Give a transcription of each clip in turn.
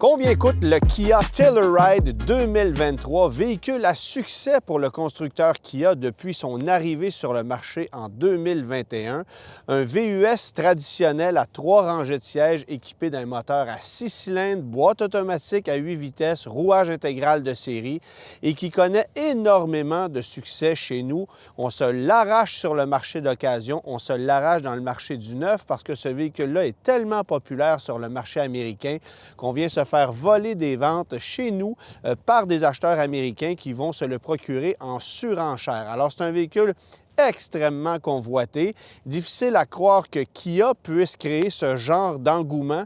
Combien coûte le Kia Telluride 2023, véhicule à succès pour le constructeur Kia depuis son arrivée sur le marché en 2021? Un VUS traditionnel à 3 rangées de sièges équipé d'un moteur à 6 cylindres, boîte automatique à 8 vitesses, rouage intégral de série et qui connaît énormément de succès chez nous. On se l'arrache sur le marché d'occasion, on se l'arrache dans le marché du neuf parce que ce véhicule-là est tellement populaire sur le marché américain qu'on vient se faire voler des ventes chez nous par des acheteurs américains qui vont se le procurer en surenchère. Alors, c'est un véhicule extrêmement convoité. Difficile à croire que Kia puisse créer ce genre d'engouement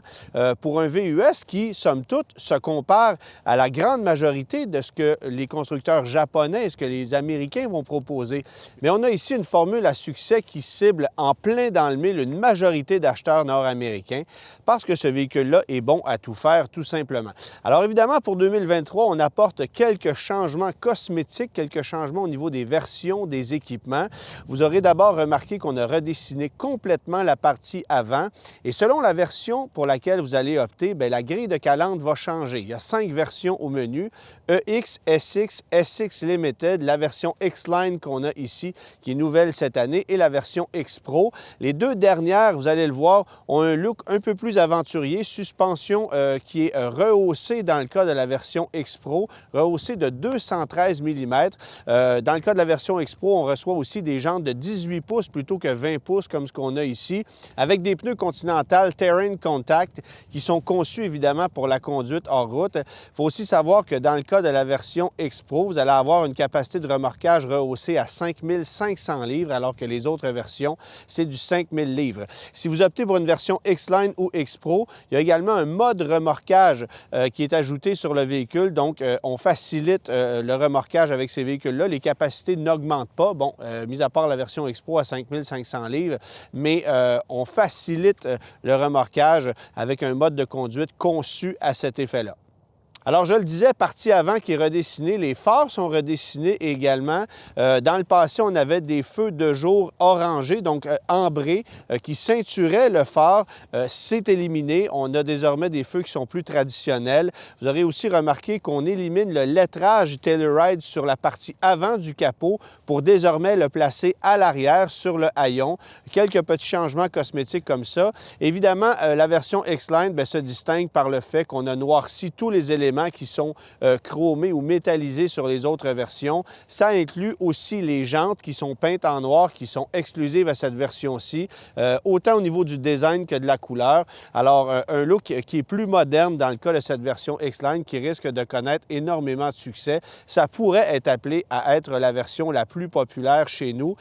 pour un VUS qui, somme toute, se compare à la grande majorité de ce que les constructeurs japonais et ce que les Américains vont proposer. Mais on a ici une formule à succès qui cible en plein dans le mille une majorité d'acheteurs nord-américains parce que ce véhicule-là est bon à tout faire, tout simplement. Alors évidemment, pour 2023, on apporte quelques changements cosmétiques, quelques changements au niveau des versions, des équipements. Vous aurez d'abord remarqué qu'on a redessiné complètement la partie avant et selon la version pour laquelle vous allez opter, bien, la grille de calandre va changer. Il y a 5 versions au menu, EX, SX, SX Limited, la version X-Line qu'on a ici, qui est nouvelle cette année, et la version X-Pro. Les 2 dernières, vous allez le voir, ont un look un peu plus aventurier, suspension qui est rehaussée dans le cas de la version X-Pro, rehaussée de 213 mm. Dans le cas de la version X-Pro, on reçoit aussi des jantes de 18 pouces plutôt que 20 pouces comme ce qu'on a ici, avec des pneus Continental Terrain Contact qui sont conçus évidemment pour la conduite hors route. Il faut aussi savoir que dans le cas de la version X-Pro, vous allez avoir une capacité de remorquage rehaussée à 5500 livres, alors que les autres versions, c'est du 5000 livres. Si vous optez pour une version X-Line ou X-Pro, il y a également un mode remorquage qui est ajouté sur le véhicule, donc on facilite le remorquage avec ces véhicules-là. Les capacités n'augmentent pas, bon, mis à part la version X-Pro à 5500 livres, mais on facilite le remorquage avec un mode de conduite conçu à cet effet-là. Alors, je le disais, partie avant qui est redessinée, les phares sont redessinés également. Dans le passé, on avait des feux de jour orangés, donc ambrés, qui ceinturaient le phare. C'est éliminé. On a désormais des feux qui sont plus traditionnels. Vous aurez aussi remarqué qu'on élimine le lettrage Telluride sur la partie avant du capot pour désormais le placer à l'arrière sur le haillon. Quelques petits changements cosmétiques comme ça. Évidemment, la version X-Line se distingue par le fait qu'on a noirci tous les éléments qui sont chromés ou métallisés sur les autres versions. Ça inclut aussi les jantes qui sont peintes en noir, qui sont exclusives à cette version-ci, autant au niveau du design que de la couleur. Alors, un look qui est plus moderne dans le cas de cette version X-Line qui risque de connaître énormément de succès. Ça pourrait être appelé à être la version la plus populaire chez nous,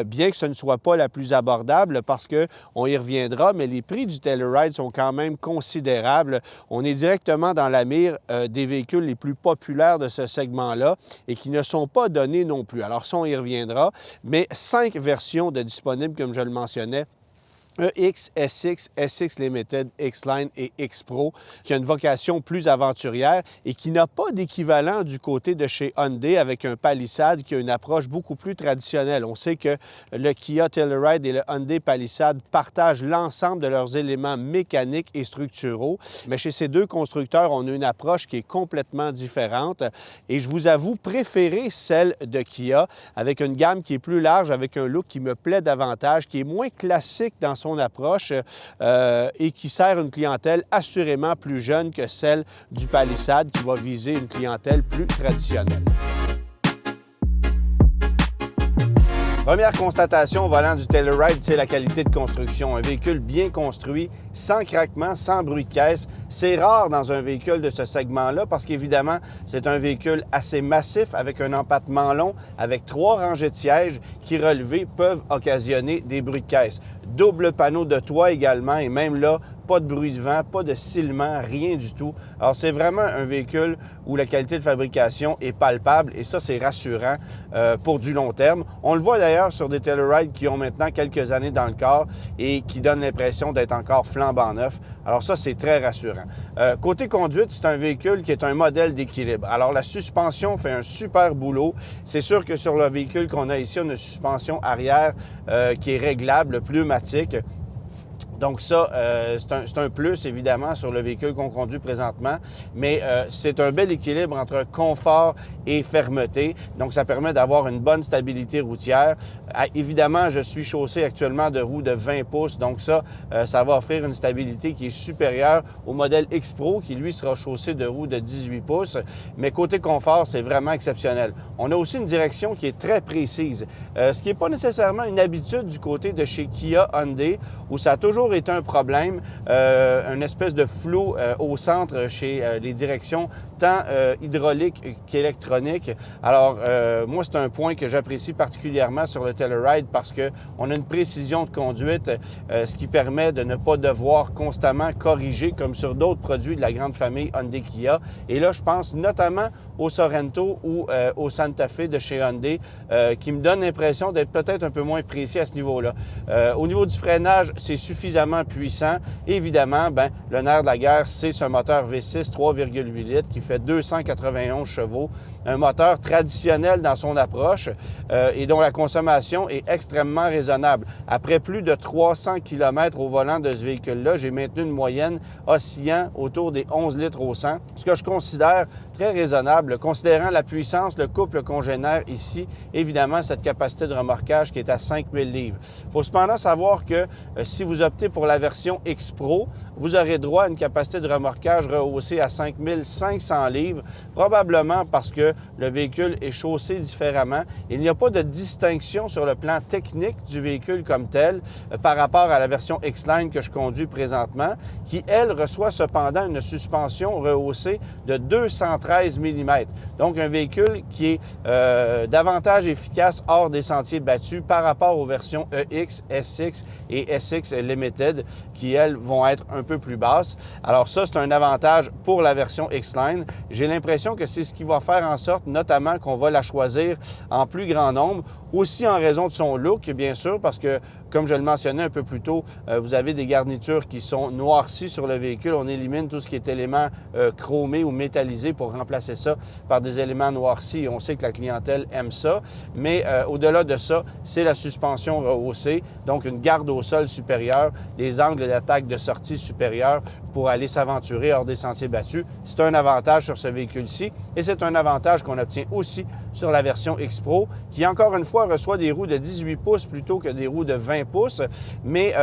bien que ce ne soit pas la plus abordable parce qu'on y reviendra, mais les prix du Telluride sont quand même considérables. On est directement dans la mire des véhicules les plus populaires de ce segment-là et qui ne sont pas donnés non plus. Alors ça, on y reviendra, mais 5 versions de disponibles, comme je le mentionnais, EX, SX, SX Limited, X-Line et X-Pro, qui a une vocation plus aventurière et qui n'a pas d'équivalent du côté de chez Hyundai avec un Palisade qui a une approche beaucoup plus traditionnelle. On sait que le Kia Telluride et le Hyundai Palisade partagent l'ensemble de leurs éléments mécaniques et structuraux, mais chez ces 2 constructeurs, on a une approche qui est complètement différente et je vous avoue préférer celle de Kia avec une gamme qui est plus large, avec un look qui me plaît davantage, qui est moins classique dans son approche et qui sert une clientèle assurément plus jeune que celle du Palisade qui va viser une clientèle plus traditionnelle. Première constatation au volant du Telluride, c'est la qualité de construction. Un véhicule bien construit, sans craquement, sans bruit de caisse. C'est rare dans un véhicule de ce segment-là parce qu'évidemment, c'est un véhicule assez massif avec un empattement long, avec 3 rangées de sièges qui, relevés, peuvent occasionner des bruits de caisse. Double panneau de toit également et même là, pas de bruit de vent, pas de silement, rien du tout. Alors, c'est vraiment un véhicule où la qualité de fabrication est palpable et ça, c'est rassurant pour du long terme. On le voit d'ailleurs sur des Telluride qui ont maintenant quelques années dans le corps et qui donnent l'impression d'être encore flambant neuf. Alors ça, c'est très rassurant. Côté conduite, c'est un véhicule qui est un modèle d'équilibre. Alors, la suspension fait un super boulot. C'est sûr que sur le véhicule qu'on a ici, on a une suspension arrière qui est réglable, pneumatique. Donc ça, c'est un plus, évidemment, sur le véhicule qu'on conduit présentement, mais c'est un bel équilibre entre confort et fermeté. Donc, ça permet d'avoir une bonne stabilité routière. Évidemment, je suis chaussé actuellement de roues de 20 pouces, donc ça va offrir une stabilité qui est supérieure au modèle X-Pro, qui, lui, sera chaussé de roues de 18 pouces. Mais côté confort, c'est vraiment exceptionnel. On a aussi une direction qui est très précise, ce qui n'est pas nécessairement une habitude du côté de chez Kia Hyundai, où ça a toujours été un problème, une espèce de flou au centre chez les directions, tant hydraulique qu'électronique. Alors, moi, c'est un point que j'apprécie particulièrement sur le Telluride parce qu'on a une précision de conduite, ce qui permet de ne pas devoir constamment corriger comme sur d'autres produits de la grande famille Hyundai Kia. Et là, je pense notamment au Sorento ou au Santa Fe de chez Hyundai, qui me donne l'impression d'être peut-être un peu moins précis à ce niveau-là. Au niveau du freinage, c'est suffisamment puissant. Évidemment, le nerf de la guerre, c'est ce moteur V6 3,8 litres qui fait 291 chevaux, un moteur traditionnel dans son approche et dont la consommation est extrêmement raisonnable. Après plus de 300 km au volant de ce véhicule-là, j'ai maintenu une moyenne oscillant autour des 11 litres au 100, ce que je considère très raisonnable, considérant la puissance, le couple congénère ici, évidemment, cette capacité de remorquage qui est à 5000 livres. Il faut cependant savoir que si vous optez pour la version X-Pro, vous aurez droit à une capacité de remorquage rehaussée à 5500 livres, probablement parce que le véhicule est chaussé différemment. Il n'y a pas de distinction sur le plan technique du véhicule comme tel par rapport à la version X-Line que je conduis présentement, qui, elle, reçoit cependant une suspension rehaussée de 213 mm. Donc, un véhicule qui est davantage efficace hors des sentiers battus par rapport aux versions EX, SX et SX Limited, qui, elles, vont être un peu plus basses. Alors ça, c'est un avantage pour la version X-Line. J'ai l'impression que c'est ce qui va faire en sorte, notamment, qu'on va la choisir en plus grand nombre, aussi en raison de son look, bien sûr, parce que, comme je le mentionnais un peu plus tôt, vous avez des garnitures qui sont noircies sur le véhicule. On élimine tout ce qui est éléments chromés ou métallisés pour remplacer ça par des éléments noircis. On sait que la clientèle aime ça, mais au-delà de ça, c'est la suspension rehaussée, donc une garde au sol supérieure, des angles d'attaque de sortie supérieurs pour aller s'aventurer hors des sentiers battus. C'est un avantage sur ce véhicule-ci et c'est un avantage qu'on obtient aussi sur la version X-Pro qui, encore une fois, reçoit des roues de 18 pouces plutôt que des roues de 20 pouces, mais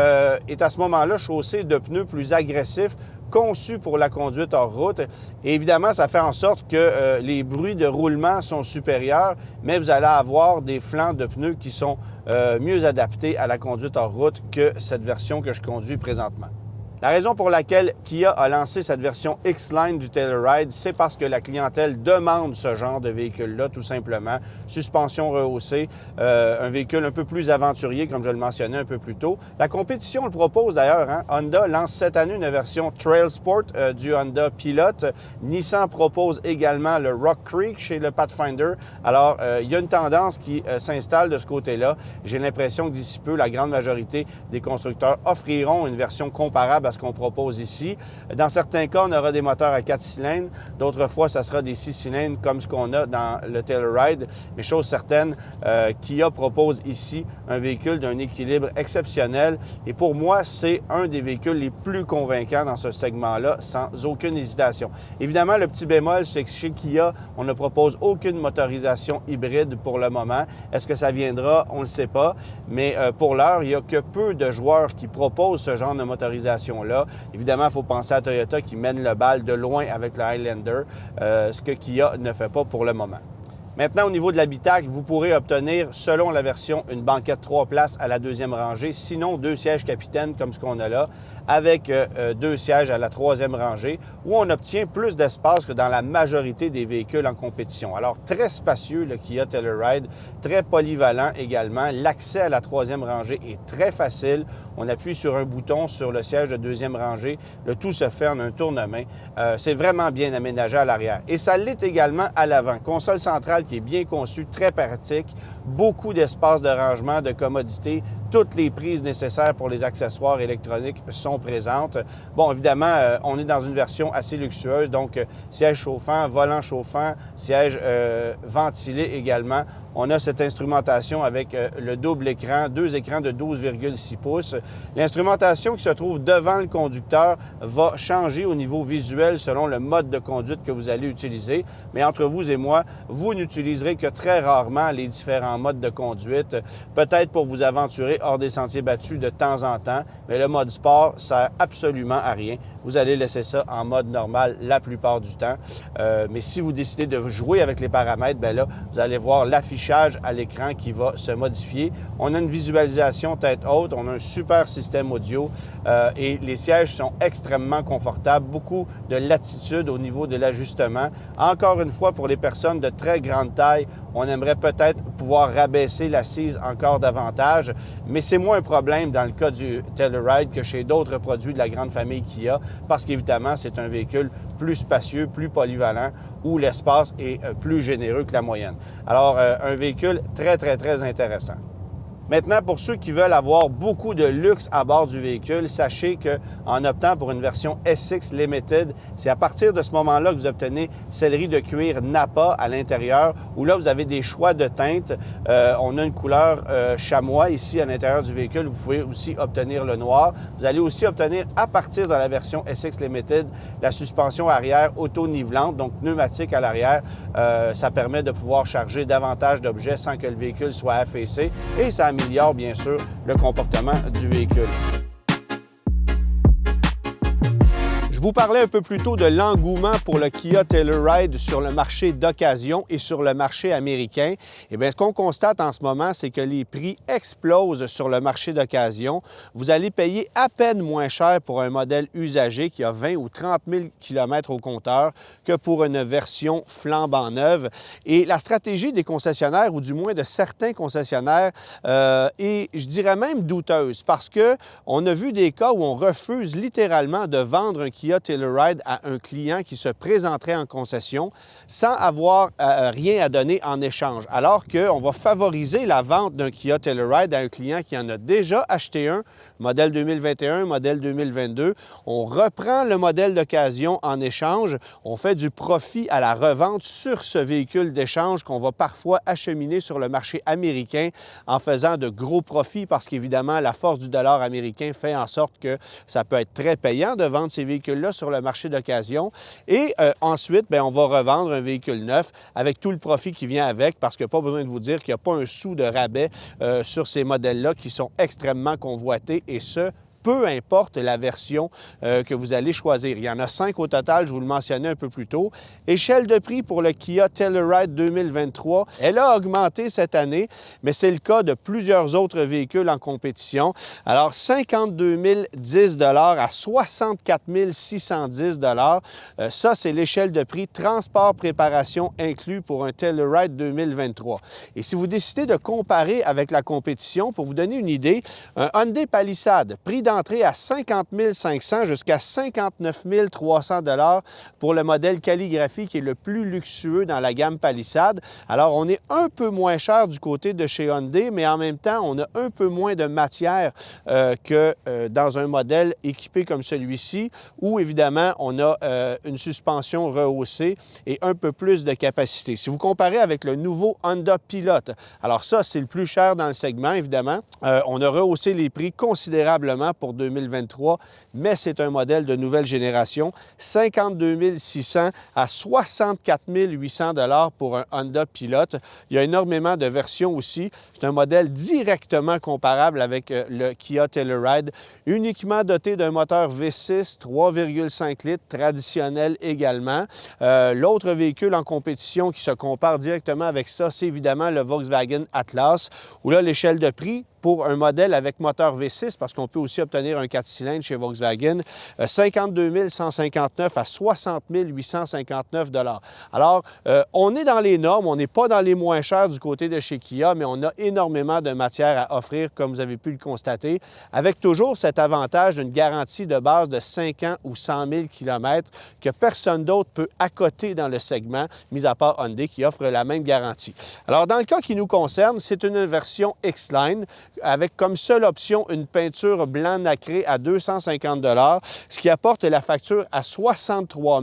est à ce moment-là chaussé de pneus plus agressifs, conçus pour la conduite hors route. Et évidemment, ça fait en sorte que les bruits de roulement sont supérieurs, mais vous allez avoir des flancs de pneus qui sont mieux adaptés à la conduite hors route que cette version que je conduis présentement. La raison pour laquelle Kia a lancé cette version X-Line du Telluride, c'est parce que la clientèle demande ce genre de véhicule-là, tout simplement. Suspension rehaussée, un véhicule un peu plus aventurier, comme je le mentionnais un peu plus tôt. La compétition le propose d'ailleurs. Honda lance cette année une version Trail Sport du Honda Pilot. Nissan propose également le Rock Creek chez le Pathfinder. Alors, il y a une tendance qui s'installe de ce côté-là. J'ai l'impression que d'ici peu, la grande majorité des constructeurs offriront une version comparable à ce qu'on propose ici. Dans certains cas, on aura des moteurs à 4 cylindres. D'autres fois, ça sera des 6 cylindres comme ce qu'on a dans le Telluride. Mais chose certaine, Kia propose ici un véhicule d'un équilibre exceptionnel. Et pour moi, c'est un des véhicules les plus convaincants dans ce segment-là, sans aucune hésitation. Évidemment, le petit bémol, c'est que chez Kia, on ne propose aucune motorisation hybride pour le moment. Est-ce que ça viendra? On ne le sait pas. Mais pour l'heure, il n'y a que peu de joueurs qui proposent ce genre de motorisation-là. Évidemment, il faut penser à Toyota qui mène le bal de loin avec le Highlander, ce que Kia ne fait pas pour le moment. Maintenant, au niveau de l'habitacle, vous pourrez obtenir, selon la version, une banquette 3 places à la deuxième rangée, sinon 2 sièges capitaines comme ce qu'on a là, avec 2 sièges à la troisième rangée, où on obtient plus d'espace que dans la majorité des véhicules en compétition. Alors, très spacieux, le Kia Telluride, très polyvalent également. L'accès à la troisième rangée est très facile. On appuie sur un bouton sur le siège de deuxième rangée. Le tout se fait en un tourne-main. C'est vraiment bien aménagé à l'arrière. Et ça l'est également à l'avant. Console centrale qui est bien conçue, très pratique, beaucoup d'espace de rangement, de commodité, Toutes les prises nécessaires pour les accessoires électroniques sont présentes. Bon, évidemment, on est dans une version assez luxueuse, donc siège chauffant, volant chauffant, siège ventilé également. On a cette instrumentation avec le double écran, 2 écrans de 12,6 pouces. L'instrumentation qui se trouve devant le conducteur va changer au niveau visuel selon le mode de conduite que vous allez utiliser. Mais entre vous et moi, vous n'utiliserez que très rarement les différents modes de conduite, peut-être pour vous aventurer hors des sentiers battus de temps en temps, mais le mode sport sert absolument à rien. Vous allez laisser ça en mode normal la plupart du temps. Mais si vous décidez de jouer avec les paramètres, bien là, vous allez voir l'affichage à l'écran qui va se modifier. On a une visualisation tête haute, on a un super système audio et les sièges sont extrêmement confortables, beaucoup de latitude au niveau de l'ajustement. Encore une fois, pour les personnes de très grande taille, on aimerait peut-être pouvoir rabaisser l'assise encore davantage, mais c'est moins un problème dans le cas du Telluride que chez d'autres produits de la grande famille Kia, parce qu'évidemment, c'est un véhicule plus spacieux, plus polyvalent, où l'espace est plus généreux que la moyenne. Alors, un véhicule très, très, très intéressant. Maintenant, pour ceux qui veulent avoir beaucoup de luxe à bord du véhicule, sachez qu'en optant pour une version SX Limited, c'est à partir de ce moment-là que vous obtenez sellerie de cuir Napa à l'intérieur, où là, vous avez des choix de teintes. On a une couleur chamois ici à l'intérieur du véhicule. Vous pouvez aussi obtenir le noir. Vous allez aussi obtenir, à partir de la version SX Limited, la suspension arrière auto-nivelante, donc pneumatique à l'arrière. Ça permet de pouvoir charger davantage d'objets sans que le véhicule soit affaissé et ça améliore bien sûr le comportement du véhicule. Je vous parlais un peu plus tôt de l'engouement pour le Kia Telluride sur le marché d'occasion et sur le marché américain. Eh bien, ce qu'on constate en ce moment, c'est que les prix explosent sur le marché d'occasion. Vous allez payer à peine moins cher pour un modèle usagé qui a 20 ou 30 000 km au compteur que pour une version flambant neuve. Et la stratégie des concessionnaires, ou du moins de certains concessionnaires, est, je dirais même, douteuse parce qu'on a vu des cas où on refuse littéralement de vendre un Kia Telluride à un client qui se présenterait en concession sans avoir rien à donner en échange, alors qu'on va favoriser la vente d'un Kia Telluride à un client qui en a déjà acheté un, modèle 2021, modèle 2022. On reprend le modèle d'occasion en échange, on fait du profit à la revente sur ce véhicule d'échange qu'on va parfois acheminer sur le marché américain en faisant de gros profits parce qu'évidemment, la force du dollar américain fait en sorte que ça peut être très payant de vendre ces véhicules-là sur le marché d'occasion. Et ensuite, bien, on va revendre un véhicule neuf avec tout le profit qui vient avec parce qu'il n'y a pas besoin de vous dire qu'il n'y a pas un sou de rabais sur ces modèles-là qui sont extrêmement convoités et ce, peu importe la version que vous allez choisir. Il y en a 5 au total, je vous le mentionnais un peu plus tôt. Échelle de prix pour le Kia Telluride 2023, elle a augmenté cette année, mais c'est le cas de plusieurs autres véhicules en compétition. Alors, 52 010 $ à 64 610 $. Ça, c'est l'échelle de prix transport préparation inclus pour un Telluride 2023. Et si vous décidez de comparer avec la compétition, pour vous donner une idée, un Hyundai Palisade, prix d'entrée à 50 500 jusqu'à 59 300 $ pour le modèle Calligraphy qui est le plus luxueux dans la gamme Palisade. Alors, on est un peu moins cher du côté de chez Hyundai, mais en même temps, on a un peu moins de matière que dans un modèle équipé comme celui-ci, où évidemment, on a une suspension rehaussée et un peu plus de capacité. Si vous comparez avec le nouveau Honda Pilot, alors ça, c'est le plus cher dans le segment, évidemment. On a rehaussé les prix considérablement pour 2023, mais c'est un modèle de nouvelle génération. 52 600 à 64 800 $ pour un Honda Pilot. Il y a énormément de versions aussi. C'est un modèle directement comparable avec le Kia Telluride, uniquement doté d'un moteur V6 3,5 litres, traditionnel également. L'autre véhicule en compétition qui se compare directement avec ça, c'est évidemment le Volkswagen Atlas, où là, l'échelle de prix pour un modèle avec moteur V6, parce qu'on peut aussi obtenir un 4 cylindres chez Volkswagen, 52 159 à 60 859 $. Alors, on est dans les normes, on n'est pas dans les moins chers du côté de chez Kia, mais on a énormément de matière à offrir, comme vous avez pu le constater, avec toujours cet avantage d'une garantie de base de 5 ans ou 100 000 km que personne d'autre peut accoter dans le segment, mis à part Hyundai qui offre la même garantie. Alors, dans le cas qui nous concerne, c'est une version X-Line. avec comme seule option une peinture blanc nacré à 250 $, ce qui apporte la facture à 63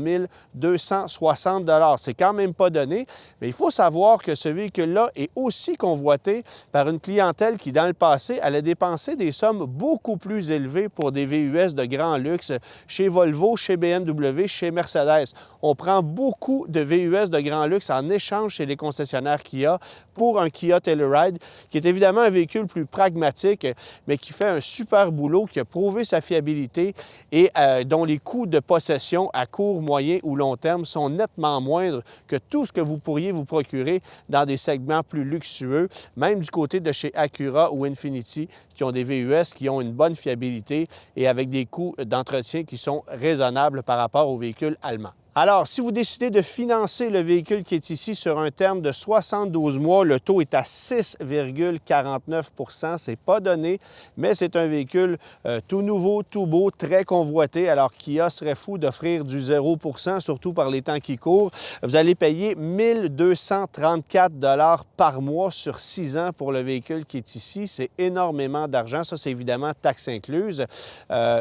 260 $. C'est quand même pas donné, mais il faut savoir que ce véhicule-là est aussi convoité par une clientèle qui, dans le passé, allait dépenser des sommes beaucoup plus élevées pour des VUS de grand luxe chez Volvo, chez BMW, chez Mercedes. On prend beaucoup de VUS de grand luxe en échange chez les concessionnaires Kia pour un Kia Telluride, qui est évidemment un véhicule plus pragmatique, mais qui fait un super boulot, qui a prouvé sa fiabilité et dont les coûts de possession à court, moyen ou long terme sont nettement moindres que tout ce que vous pourriez vous procurer dans des segments plus luxueux, même du côté de chez Acura ou Infiniti, qui ont des VUS qui ont une bonne fiabilité et avec des coûts d'entretien qui sont raisonnables par rapport aux véhicules allemands. Alors, si vous décidez de financer le véhicule qui est ici sur un terme de 72 mois, le taux est à 6,49 %. C'est pas donné, mais c'est un véhicule tout nouveau, tout beau, très convoité. Alors, Kia serait fou d'offrir du 0 %, surtout par les temps qui courent. Vous allez payer 1 234 $ par mois sur 6 ans pour le véhicule qui est ici. C'est énormément d'argent. Ça, c'est évidemment taxe incluse.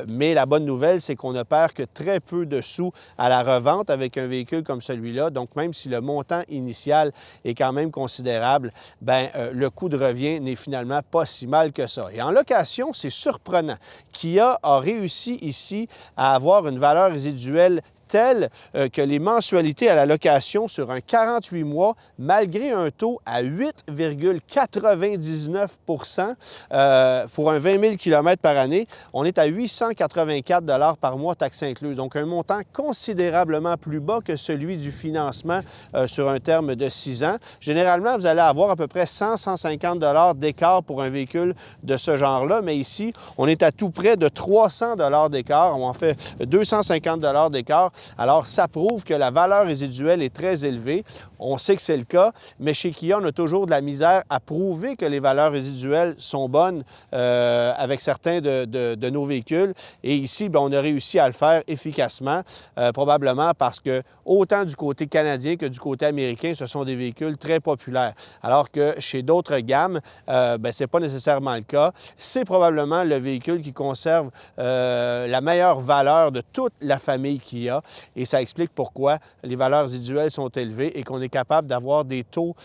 Mais la bonne nouvelle, c'est qu'on ne perd que très peu de sous à la revente avec un véhicule comme celui-là. Donc, même si le montant initial est quand même considérable, le coût de revient n'est finalement pas si mal que ça. Et en location, c'est surprenant. Kia a réussi ici à avoir une valeur résiduelle telle que les mensualités à la location sur un 48 mois, malgré un taux à 8,99 % pour un 20 000 km par année, on est à 884 $ par mois, taxes incluses. Donc, un montant considérablement plus bas que celui du financement sur un terme de 6 ans. Généralement, vous allez avoir à peu près 100-150 $ d'écart pour un véhicule de ce genre-là, mais ici, on est à tout près de 300 $ d'écart. On en fait 250 $ d'écart. Alors, ça prouve que la valeur résiduelle est très élevée. On sait que c'est le cas, mais chez Kia, on a toujours de la misère à prouver que les valeurs résiduelles sont bonnes avec certains de nos véhicules. Et ici, on a réussi à le faire efficacement, probablement parce que autant du côté canadien que du côté américain, ce sont des véhicules très populaires. Alors que chez d'autres gammes, ce n'est pas nécessairement le cas. C'est probablement le véhicule qui conserve la meilleure valeur de toute la famille Kia. Et ça explique pourquoi les valeurs résiduelles sont élevées et qu'on est capable d'avoir des taux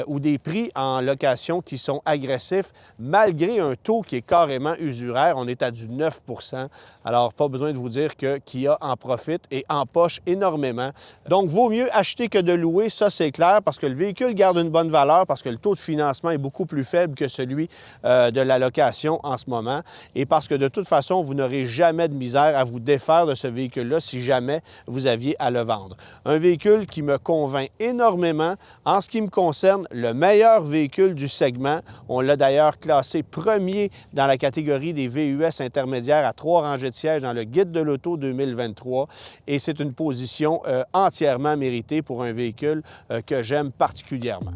ou des prix en location qui sont agressifs, malgré un taux qui est carrément usuraire. On est à du 9 %. Alors, pas besoin de vous dire que Kia en profite et empoche énormément. Donc, vaut mieux acheter que de louer, ça c'est clair, parce que le véhicule garde une bonne valeur, parce que le taux de financement est beaucoup plus faible que celui de la location en ce moment, et parce que de toute façon, vous n'aurez jamais de misère à vous défaire de ce véhicule-là si jamais vous aviez à le vendre. Un véhicule qui me convainc énormément. En ce qui me concerne, le meilleur véhicule du segment. On l'a d'ailleurs classé premier dans la catégorie des VUS intermédiaires à 3 rangées de sièges dans le Guide de l'auto 2023. Et c'est une position entièrement méritée pour un véhicule que j'aime particulièrement.